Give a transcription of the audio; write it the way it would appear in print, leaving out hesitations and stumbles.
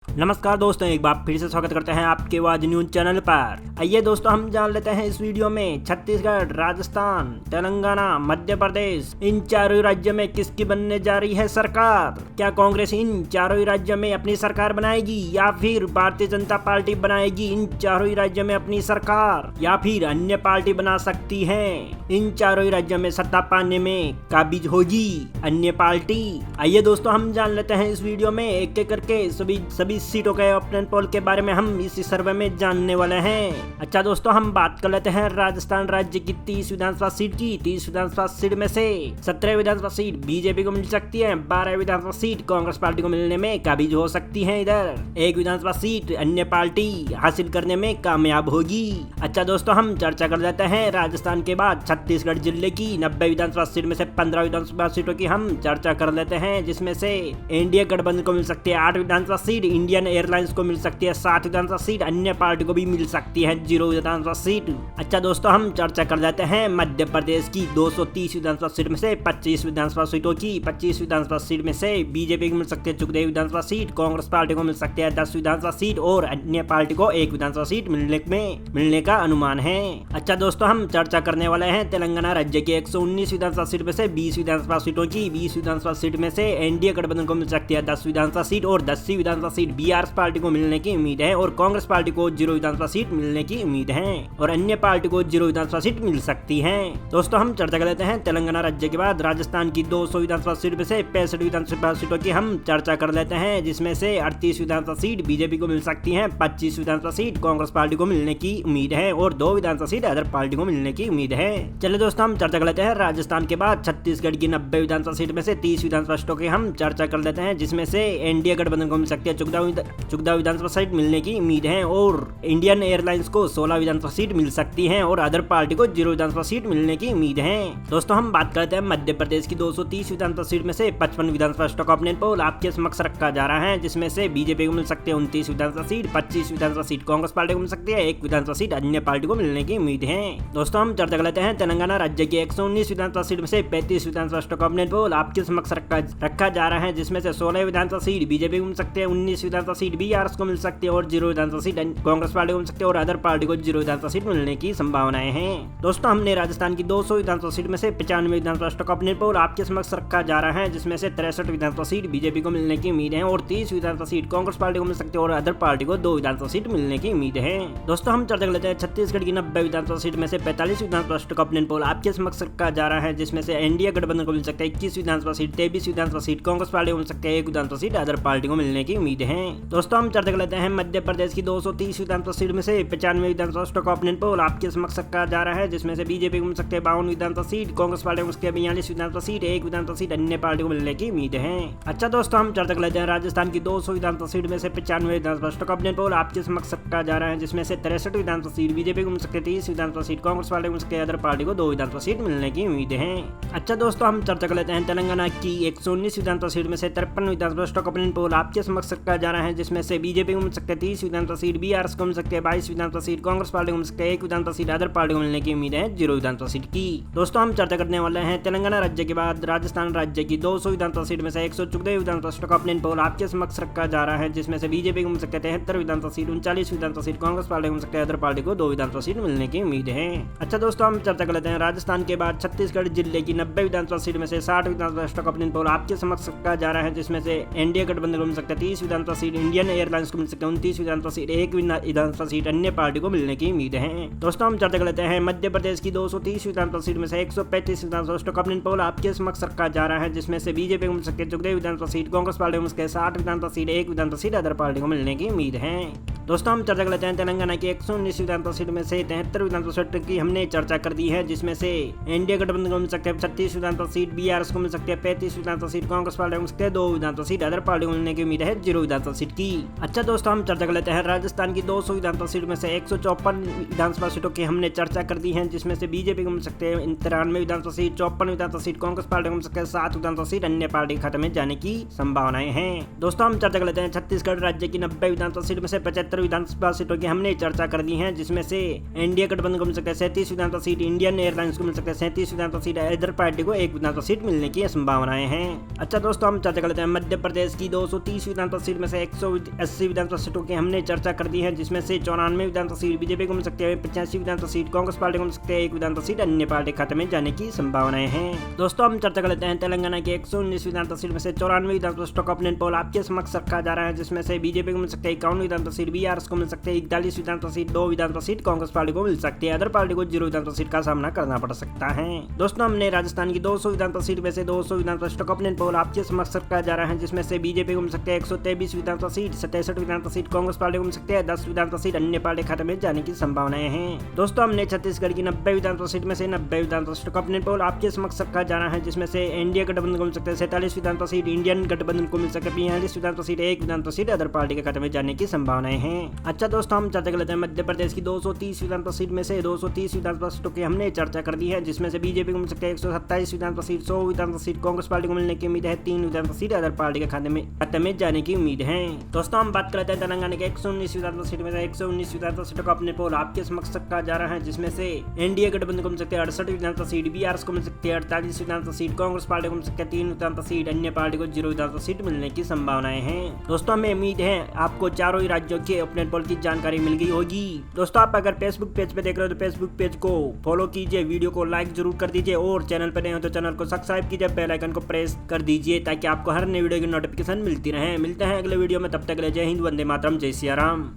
नमस्कार दोस्तों, एक बार फिर से स्वागत करते हैं आपके आवाज न्यूज चैनल पर। आइए दोस्तों, हम जान लेते हैं इस वीडियो में छत्तीसगढ़, राजस्थान, तेलंगाना, मध्य प्रदेश इन चारों राज्यों में किसकी बनने जा रही है सरकार। क्या कांग्रेस इन चारों ही राज्यों में अपनी सरकार बनाएगी या फिर भारतीय जनता पार्टी बनाएगी इन चारों ही राज्यों में अपनी सरकार, या फिर अन्य पार्टी बना सकती है। इन चारों ही राज्यों में सत्ता पाने में काबिज होगी अन्य पार्टी। आइए दोस्तों, हम जान लेते हैं इस वीडियो में एक एक करके सभी सीटों के ओपिनियन पोल के बारे में हम इस सर्वे में जानने वाले हैं। अच्छा दोस्तों, हम बात कर लेते हैं राजस्थान राज्य की 30 विधानसभा सीट की। 30 विधानसभा सीट में से 17 विधानसभा सीट बीजेपी को मिल सकती है, 12 विधानसभा सीट कांग्रेस पार्टी को मिलने में काबिज हो सकती है। इधर 1 विधानसभा सीट अन्य पार्टी हासिल करने में कामयाब होगी। अच्छा दोस्तों, हम चर्चा कर लेते हैं राजस्थान के बाद छत्तीसगढ़ जिले की 90 विधानसभा सीट में से 15 विधानसभा सीटों की हम चर्चा कर लेते हैं, जिसमें से एनडीए गठबंधन को मिल सकती है 8 विधानसभा सीट, इंडियन एयरलाइंस को मिल सकती है 7 विधानसभा सीट, अन्य पार्टी को भी मिल सकती है 0 विधानसभा सीट। अच्छा दोस्तों, हम चर्चा कर लेते हैं मध्य प्रदेश की 230 विधानसभा सीट में से 25 विधानसभा सीटों की। 25 विधानसभा सीट में से बीजेपी को मिल सकती है 14 विधानसभा सीट, कांग्रेस पार्टी को मिल सकती है 10 विधानसभा सीट और अन्य पार्टी को 1 विधानसभा सीट मिलने का अनुमान है। अच्छा दोस्तों, हम चर्चा करने वाले हैं तेलंगाना राज्य के 119 विधानसभा सीट में से 20 विधानसभा सीटों की। 20 विधानसभा सीट में से एनडीए गठबंधन को मिल सकती है 10 विधानसभा सीट और 10 विधानसभा सीट बीआरएस पार्टी को मिलने की उम्मीद है और कांग्रेस पार्टी को 0 विधानसभा सीट मिलने की उम्मीद है और अन्य पार्टी को 0 विधानसभा सीट मिल सकती है। दोस्तों, हम चर्चा कर लेते हैं तेलंगाना राज्य के बाद राजस्थान की 200 विधानसभा सीट में से 65 विधानसभा सीटों की हम चर्चा कर लेते हैं, जिसमें से 38 विधानसभा सीट बीजेपी को मिल सकती है, 25 विधानसभा सीट कांग्रेस पार्टी को मिलने की उम्मीद है और 2 विधानसभा सीट अदर पार्टी को मिलने की उम्मीद है। चलिए दोस्तों, हम चर्चा कर लेते हैं राजस्थान के बाद छत्तीसगढ़ की 90 विधानसभा सीट में से 30 विधानसभा सीटों की हम चर्चा कर लेते हैं, जिसमें से एनडीए गठबंधन को मिल सकती है 14 विधानसभा सीट मिलने की उम्मीद है और इंडियन एयरलाइंस को 16 विधानसभा सीट मिल सकती है और अदर पार्टी को 0 विधानसभा सीट मिलने की उम्मीद है। दोस्तों, हम बात करते हैं मध्य प्रदेश की 230 विधानसभा सीट में से 55 विधानसभा सीटों का ओपिनियन पोल आपके समक्ष रखा जा रहा है, जिसमें से बीजेपी को मिल सकती है 29 विधानसभा सीट, 25 विधानसभा सीट कांग्रेस पार्टी को मिल सकती है, 1 विधानसभा सीट अन्य पार्टी को मिलने की उम्मीद है। दोस्तों, हम चर्चा कर लेते हैं तेलंगाना राज्य के 119 विधानसभा सीट में से 35 विधानसभा सीटों का ओपिनियन पोल आपके समक्ष रखा जा रहा है, जिसमें से 16 विधानसभा सीट बीजेपी को मिल सकती है, 19 विधानसभा सीट बीआरएस को मिल सकती है और 0 विधानसभा सीट कांग्रेस पार्टी को मिल सकती है और अदर पार्टी को 0 विधानसभा सीट मिलने की संभावनाएं हैं। दोस्तों, हमने राजस्थान की 200 विधानसभा सीट में से 95 विधानसभा सीटों का ओपिनियन पोल आपके समक्ष रखा जा रहा है, जिसमें से 63 विधानसभा सीट बीजेपी को मिलने की उम्मीद है और 30 विधानसभा सीट कांग्रेस पार्टी को मिल सकती है और अदर पार्टी को 2 विधानसभा सीट मिलने की उम्मीद है। दोस्तों, हम चर्चा कर लेते हैं छत्तीसगढ़ की 90 विधानसभा सीट में से 45 विधानसभा सीटों का ओपिनियन पोल आपके समक्ष रखा जा रहा है, जिसमें से एनडीए गठबंधन को मिल सकता है 21 विधानसभा सीट, 23 विधानसभा सीट कांग्रेस पार्टी को मिल सकती है, 1 विधानसभा सीट अदर पार्टी को मिलने की उम्मीद है। दोस्तों, हम चर्चा कर लेते हैं मध्य प्रदेश की 230 विधानसभा सीट में से 95 विधानसभा सीटों का ओपिनियन पोल आपके समक्ष रखा जा रहा है, जिसमें से बीजेपी को मिल सकते हैं 52 विधानसभा सीट, कांग्रेस पार्टी को मिल सकती है 42 विधानसभा सीट, 1 विधानसभा सीट अन्य पार्टी को मिलने की उम्मीद है। अच्छा दोस्तों, हम चर्चा कर लेते हैं राजस्थान की 200 विधानसभा सीट में से 95 विधानसभा सीटों का ओपिनियन पोल आपके समक्ष रखा जा रहा है, जिसमें से 63 विधानसभा सीट बीजेपी को मिल सकती है, 30 विधानसभा सीट कांग्रेस पार्टी को मिल सकती है, अदर पार्टी को 2 विधानसभा सीट मिलने की उम्मीद है। अच्छा दोस्तों, हम चर्चा कर लेते हैं तेलंगाना की 119 विधानसभा सीट में से 53 विधानसभा सीटों का ओपिनियन पोल आपके समक्ष रखा जा रहा है, जिसमें से बीजेपी को मिल सकती है 30 विधानसभा सीट, बीआरएस को मिल सकती है 22 विधानसभा सीट, कांग्रेस पार्टी को मिल सकती है 1 विधानसभा सीट, अदर पार्टी को मिलने की उम्मीद है 0 विधानसभा सीट की। दोस्तों, हम चर्चा करने वाले हैं तेलंगाना राज्य के बाद राजस्थान राज्य की 200 विधानसभा सीट में से 114 विधानसभा सीटों का ओपिनियन पोल आपके समक्ष रखा जा रहा है, जिसमें से बीजेपी को मिल सकते हैं 73 विधानसभा सीट, 39 विधानसभा सीट, कांग्रेस पार्टी को मिल सकती है, अदर पार्टी को 2 विधानसभा सीट मिलने की उम्मीद है। अच्छा दोस्तों, हम चर्चा कर लेते हैं राजस्थान के बाद छत्तीसगढ़ जिले की 90 विधानसभा सीट में से 60 विधानसभा सीटों का ओपिनियन पोल आपके समक्ष रखा जा रहा है, जिसमें से एनडीए गठबंधन को मिल सकता है 30 विधानसभा सीट, इंडियन एयरलाइंस को मिल सकता है 29 विधानसभा सीट, 1 विधानसभा सीट अन्य पार्टी को मिलने की उम्मीद है। दोस्तों, हम चर्चा कर लेते हैं मध्य प्रदेश की 230 विधानसभा सीट में से 135 विधानसभा सीटों का ओपिनियन पोल आपके समक्ष रखा जा रहा है, जिसमें से बीजेपी को मिल सकती है 14 विधानसभा सीट, कांग्रेस पार्टी को मिल सकती है 60 विधानसभा सीट, 1 विधानसभा सीट अदर पार्टी को मिलने की उम्मीद है। दोस्तों, हम चर्चा कर लेते हैं तेलंगाना की 119 विधानसभा सीट में से 73 विधानसभा सीट की हमने चर्चा कर दी है, जिसमें से एनडीए गठबंधन को मिल सकते हैं 36 विधानसभा सीट, बीआरएस को मिल सकती है 35 विधानसभा सीट, कांग्रेस पार्टी को मिल सकती है 2 विधानसभा सीट, अदर पार्टी को मिलने की उम्मीद है 0 विधानसभा सीट की। अच्छा दोस्तों, हम चर्चा कर लेते हैं राजस्थान की 200 विधानसभा सीट में से 154 विधानसभा सीटों की हमने चर्चा कर दी है, जिसमें से बीजेपी को मिल सकते हैं 93 विधानसभा सीट, 54 विधानसभा सीट, कांग्रेस पार्टी को मिल सकते हैं 7 विधानसभा सीट, अन्य पार्टी के खाते में जाने की संभावनाएं हैं। दोस्तों, हम चर्चा कर लेते हैं छत्तीसगढ़ राज्य की 90 विधानसभा सीट में से 75 17 विधानसभा सीटों की हमने चर्चा कर दी है, जिसमें से एनडीए गठबंधन को मिल सकता है 37 विधानसभा सीट, इंडियन एयरलाइंस को मिल सकता है 37 विधानसभा सीट, इधर पार्टी को 1 विधानसभा सीट मिलने की संभावनाएं हैं। अच्छा दोस्तों, हम चर्चा कर लेते हैं मध्य प्रदेश की 230 विधानसभा सीट में से 180 विधानसभा सीटों की हमने चर्चा कर दी है, जिसमें से 94 विधानसभा सीट बीजेपी को मिल सकती है, 85 विधानसभा सीट कांग्रेस पार्टी को मिल सकती है, 1 विधानसभा सीट अन्य पार्टी खाते में जाने की संभावनाएं हैं। दोस्तों हम चर्चा कर लेते हैं तेलंगाना की 119 विधानसभा सीट में से 94 विधानसभा सीटों का ऑपिनियन पोल आपके समक्ष रखा जा रहा है, जिसमें से बीजेपी को मिल सकते हैं 51 विधानसभा सीट, बीआरएस को मिल सकते हैं 41 विधानसभा सीट, 2 विधानसभा सीट कांग्रेस पार्टी को मिल सकती है, अदर पार्टी को 0 विधानसभा सीट का सामना करना पड़ सकता है। दोस्तों हमने राजस्थान की 200 विधानसभा सीट में से 200 विधानसभा सीटों का ऑपिनियन पोल आपके समक्ष रखा जा रहा है, जिसमें से बीजेपी को मिल सकते हैं 123 विधानसभा सीट, 67 विधानसभा सीट कांग्रेस पार्टी को मिल सकते हैं, 10 विधानसभा सीट अन्य पार्टी खाते में जाने की संभावनाएं हैं। दोस्तों हमने छत्तीसगढ़ की 90 विधानसभा सीट में से 90 विधानसभा सीटों का ऑपिनियन पोल आपके समक्ष रखा जा रहा है, जिसमें से एनडीए गठबंधन को मिल सकते हैं 47 विधानसभा सीट, इंडियन गठबंधन को मिल सकते हैं 42 विधानसभा सीट, 1 विधानसभा सीट अदर पार्टी के खाते में जाने की संभावनाएं हैं। अच्छा दोस्तों हम चर्चा कर लेते हैं मध्य प्रदेश की 230 विधानसभा सीट में से 230 विधानसभा सीटों की हमने चर्चा कर दी है, जिसमें से बीजेपी को मिल सकते हैं 127 विधानसभा सीट, 100 विधानसभा सीट कांग्रेस पार्टी को मिलने की उम्मीद है, 3 विधानसभा सीट अदर पार्टी के खाते में जाने की उम्मीद है। दोस्तों हम बात करते हैं तेलंगाना के 119 विधानसभा सीट में से 119 विधानसभा सीटों का अपने पोल आपके समक्ष रखा जा रहा है, जिसमें से एनडीए गठबंधन को मिल सकते हैं 68 विधानसभा सीट, बीआरएस को मिल सकती है 48 विधानसभा सीट, कांग्रेस पार्टी को मिल सकती है 3 विधानसभा सीट, अन्य पार्टी को 0 विधानसभा सीट मिलने की संभावनाएं हैं। दोस्तों हमें उम्मीद है आपको चारों ही राज्यों के ऑपिनियन पोल की जानकारी मिल गई होगी। दोस्तों आप अगर फेसबुक पेज पे देख रहे हो तो फेसबुक पेज को फॉलो कीजिए, वीडियो को लाइक जरूर कर दीजिए और चैनल पर नए हो तो चैनल को सब्सक्राइब कीजिए, बेल आइकन को प्रेस कर दीजिए ताकि आपको हर नई वीडियो की नोटिफिकेशन मिलती रहे। मिलते हैं अगले वीडियो में, तब तक के लिए जय हिंद, वंदे मातरम, जय सिया राम।